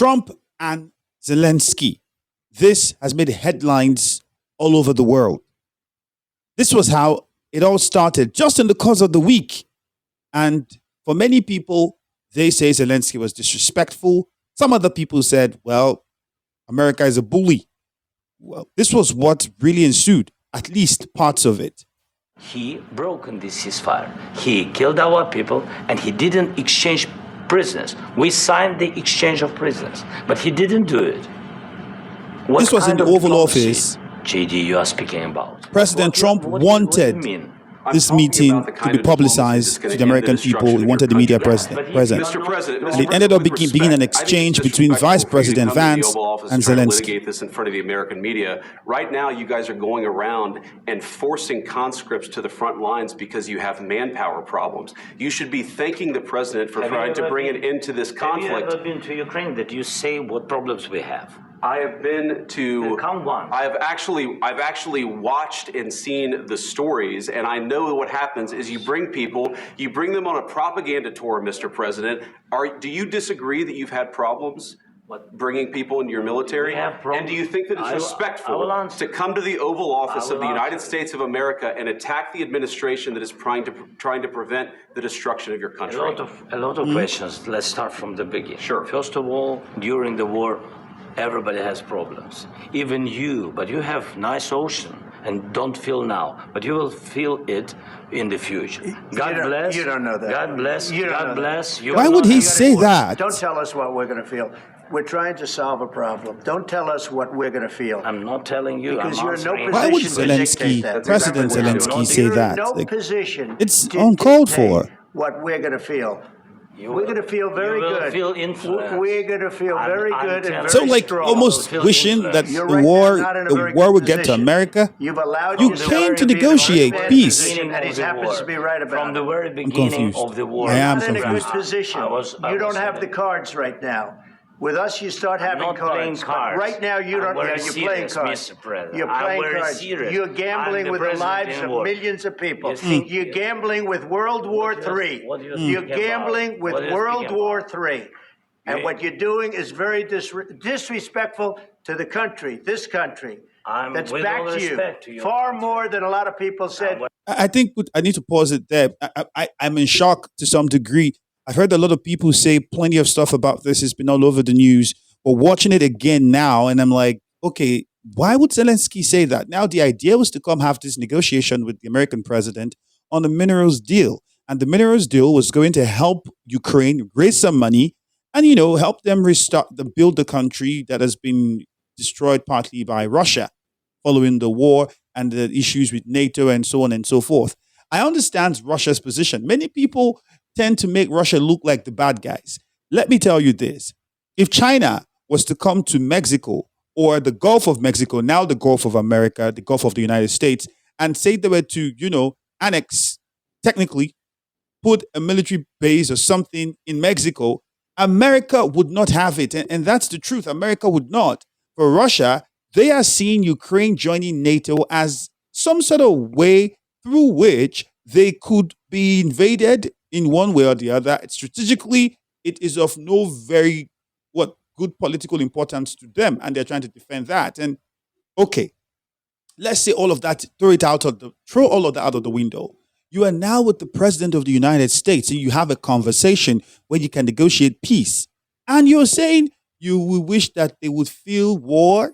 Trump and Zelensky. This has made headlines all over the world. This was how it all started, just in the course of the week. And for many people, they say Zelensky was disrespectful. Some other people said, well, America is a bully. Well, this was what really ensued, at least parts of it. He broken this ceasefire. He killed our people, and he didn't exchange prisoners. We signed the exchange of prisoners, but he didn't do it. This was in the Oval Office. JD, you are speaking about. President Trump wanted this meeting to be publicized to the American people. He wanted the media present. Mr. President, And it ended up being an exchange between Vice President Vance and Zelensky. Litigate this in front of the American media. Right now, you guys are going around and forcing conscripts to the front lines because you have manpower problems. You should be thanking the president for trying to bring an end to this conflict. Have you ever been to Ukraine that you say what problems we have? I have been to. Come on. I've actually watched and seen the stories, and I know what happens is you bring them on a propaganda tour, Mr. President. Do you disagree that you've had problems bringing people into your military? And do you think that it's respectful to come to the Oval Office of the United States of America and attack the administration that is trying to prevent the destruction of your country? A lot of questions. Let's start from the beginning. Sure. First of all, during the war, everybody has problems, even you, but you have nice ocean and don't feel now, but you will feel it in the future. God bless. You don't know that. God bless. God bless. Why would he say that? Don't tell us what we're going to feel. We're trying to solve a problem. Don't tell us what we're going to feel. I'm not telling you. Because you're in no position Why would to dictate Zelensky, that. President Zelensky, say You're that? in no Like, position it's to uncalled dictate for. what we're going to feel. We're going to feel very you will good. Feel influenced. We're going to feel very good and very so, like, strong. almost wishing that You're the right war, now not in a very good would get to position. America. You've allowed You yourself came to be the negotiate first man peace. in the beginning, and he happens to be right about From the it. very beginning confused. of the war. I am You're not in a good confused. position. You don't have the cards right now. With us, you start having not playing cards. cards. But right now, you don't. I'm very You're playing serious, cards. Mr. President. You're I'm playing very cards. serious. You're gambling I'm the with the president lives in of war. millions of people. You think- You're gambling with World War III. what do you You're think gambling about? with What do you World think War about? III. And what you're doing is very disrespectful to the country, this country. That's with back all to you. respect to your Far country. more than a lot of people said. I think I need to pause it there. I'm in shock to some degree. I've heard a lot of people say plenty of stuff about this. It's been all over the news. But watching it again now, and I'm like, okay, why would Zelensky say that? Now, the idea was to come have this negotiation with the American president on the minerals deal. And the minerals deal was going to help Ukraine raise some money and, help them build the country that has been destroyed partly by Russia following the war and the issues with NATO and so on and so forth. I understand Russia's position. Many people tend to make Russia look like the bad guys. Let me tell you this. If China was to come to Mexico or the Gulf of Mexico, now the Gulf of America, the Gulf of the United States, and say they were to, annex, technically, put a military base or something in Mexico, America would not have it. And that's the truth. America would not. For Russia, they are seeing Ukraine joining NATO as some sort of way through which they could be invaded in one way or the other. Strategically, it is of no very good political importance to them, and they're trying to defend that. And okay, let's say all of that, throw all of that out of the window. You are now with the president of the United States, and you have a conversation where you can negotiate peace. And you're saying you will wish that they would feel war.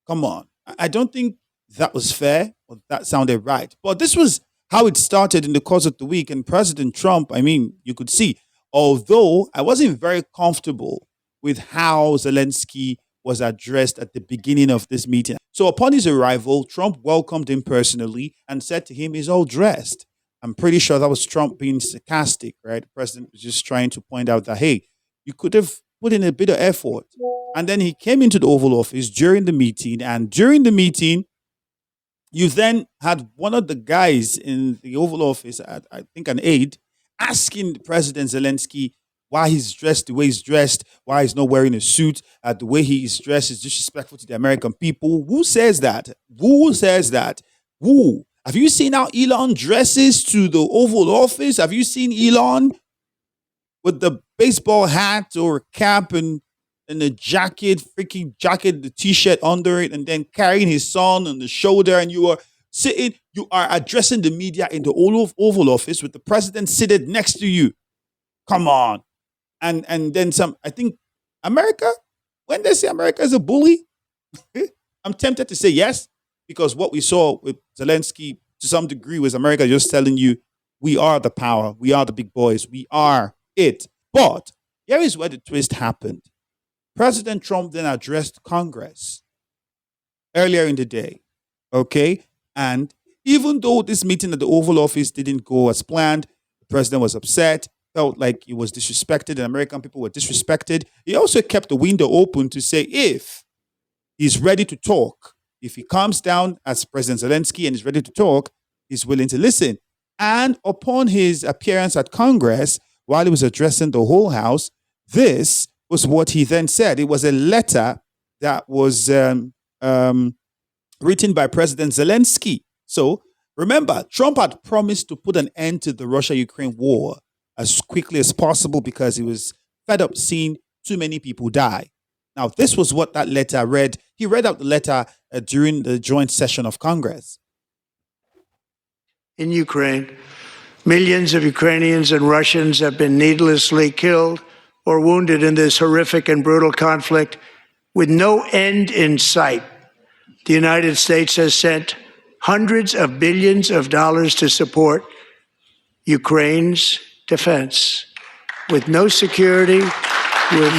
Come on. I don't think that was fair or that sounded right. But this was how it started in the course of the week. And President Trump, you could see, although I wasn't very comfortable with how Zelensky was addressed at the beginning of this meeting. So upon his arrival, Trump welcomed him personally and said to him, he's all dressed. I'm pretty sure that was Trump being sarcastic, right? The president was just trying to point out that, hey, you could have put in a bit of effort. And then he came into the Oval Office during the meeting. And during the meeting, you then had one of the guys in the Oval Office, I think an aide, asking President Zelensky why he's dressed the way he's dressed, why he's not wearing a suit, the way he is dressed is disrespectful to the American people. Who says that? Who says that? Who? Have you seen how Elon dresses to the Oval Office? Have you seen Elon with the baseball hat or cap and a jacket, freaking jacket, the t-shirt under it, and then carrying his son on the shoulder, and you are addressing the media in the Oval Office with the president seated next to you. Come on. And then some, I think America, when they say America is a bully, I'm tempted to say yes, because what we saw with Zelensky to some degree was America just telling you, we are the power, we are the big boys, we are it. But here is where the twist happened. President Trump then addressed Congress earlier in the day, okay? And even though this meeting at the Oval Office didn't go as planned, the president was upset, felt like he was disrespected and American people were disrespected. He also kept the window open to say if he's ready to talk, if he comes down as President Zelensky and is ready to talk, he's willing to listen. And upon his appearance at Congress, while he was addressing the whole House, this was what he then said. It was a letter that was written by President Zelensky. So remember, Trump had promised to put an end to the Russia-Ukraine war as quickly as possible because he was fed up seeing too many people die. Now, this was what that letter read. He read out the letter during the joint session of Congress. In Ukraine, millions of Ukrainians and Russians have been needlessly killed or wounded in this horrific and brutal conflict with no end in sight. The United States has sent hundreds of billions of dollars to support Ukraine's defense with no security, with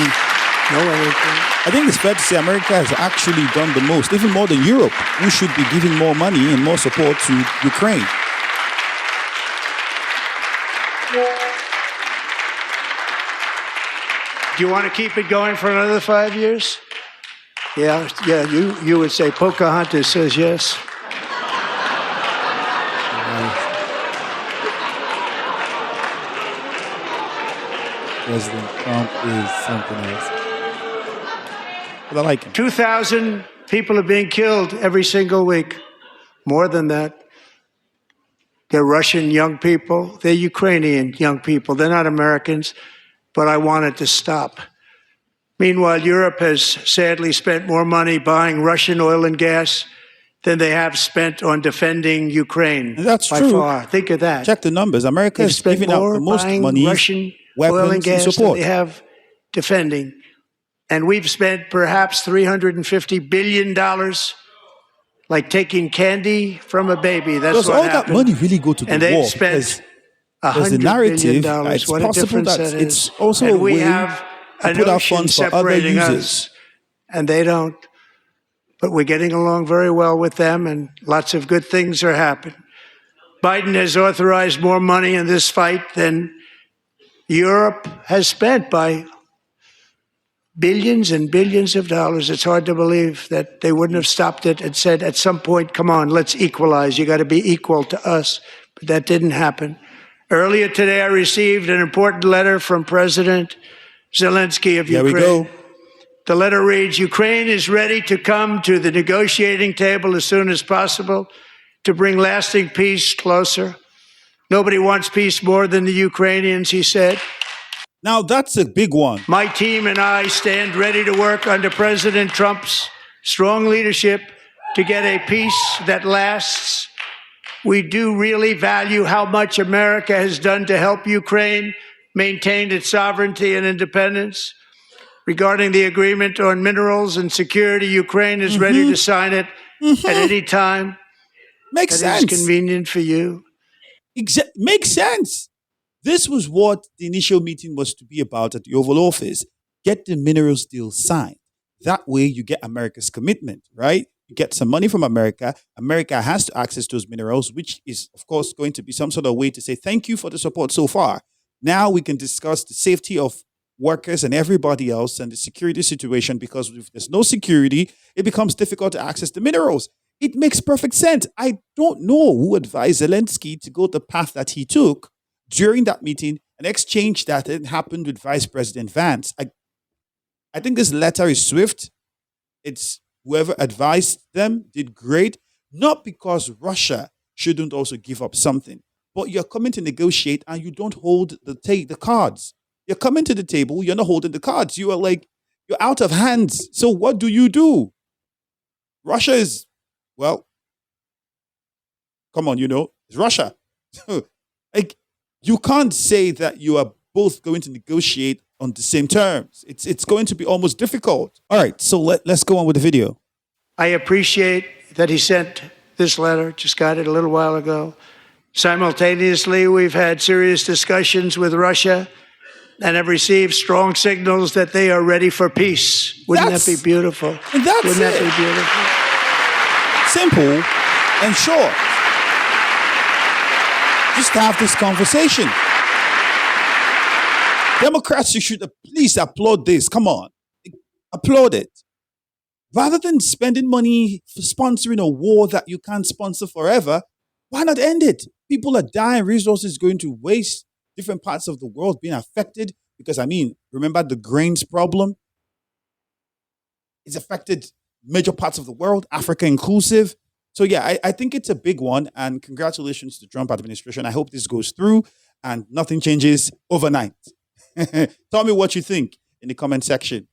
no anything. I think it's fair to say America has actually done the most, even more than Europe, who should be giving more money and more support to Ukraine. Do you want to keep it going for another 5 years? Yeah, you would say Pocahontas says yes. President Trump is something else. But I like him. 2,000 people are being killed every single week. More than that. They're Russian young people. They're Ukrainian young people. They're not Americans. But I want it to stop. Meanwhile, Europe has sadly spent more money buying Russian oil and gas than they have spent on defending Ukraine. And that's by true. far. Think of that. Check the numbers. America They've is spent giving out more the most buying money, Russian weapons, oil and gas and than support. they have defending. And we've spent perhaps $350 billion like taking candy from a baby. That's Does what all happened. that money really go to the And war? they've spent Because there's a $100 narrative. billion. It's What a possible difference that that it's is. also And a we way have to an put our ocean funds for other separating users. us, and they don't. But we're getting along very well with them, and lots of good things are happening. Biden has authorized more money in this fight than Europe has spent by billions and billions of dollars. It's hard to believe that they wouldn't have stopped it and said at some point, come on, let's equalize. You got to be equal to us. But that didn't happen. Earlier today, I received an important letter from President Zelensky of Here Ukraine. we go. The letter reads, Ukraine is ready to come to the negotiating table as soon as possible to bring lasting peace closer. Nobody wants peace more than the Ukrainians, he said. Now, that's a big one. My team and I stand ready to work under President Trump's strong leadership to get a peace that lasts. We do really value how much America has done to help Ukraine maintain its sovereignty and independence. Regarding the agreement on minerals and security, Ukraine is ready to sign it at any time. Makes That sense. is convenient for you. Makes sense. This was what the initial meeting was to be about at the Oval Office. Get the minerals deal signed. That way you get America's commitment, right? You get some money from America. America has to access those minerals, which is, of course, going to be some sort of way to say thank you for the support so far. Now we can discuss the safety of workers and everybody else and the security situation, because if there's no security, it becomes difficult to access the minerals. It makes perfect sense. I don't know who advised Zelensky to go the path that he took during that meeting, an exchange that had happened with Vice President Vance. I think this letter is swift. It's whoever advised them did great, not because Russia shouldn't also give up something, but you're coming to negotiate and you don't hold the cards. You're coming to the table. You're not holding the cards. You are like, you're out of hands. So what do? Russia is, well, come on, it's Russia. Like, you can't say that you are both going to negotiate on the same terms. It's going to be almost difficult. All right, so let's go on with the video. I appreciate that he sent this letter, just got it a little while ago. Simultaneously, we've had serious discussions with Russia and have received strong signals that they are ready for peace. Wouldn't that be beautiful? And that's Wouldn't that it. be beautiful? Simple and short. Just have this conversation. Democrats, you should please applaud this. Come on. Applaud it. Rather than spending money for sponsoring a war that you can't sponsor forever, why not end it? People are dying, resources going to waste, different parts of the world being affected. Because, remember the grains problem? It's affected major parts of the world, Africa inclusive. So, yeah, I think it's a big one. And congratulations to the Trump administration. I hope this goes through and nothing changes overnight. Tell me what you think in the comment section.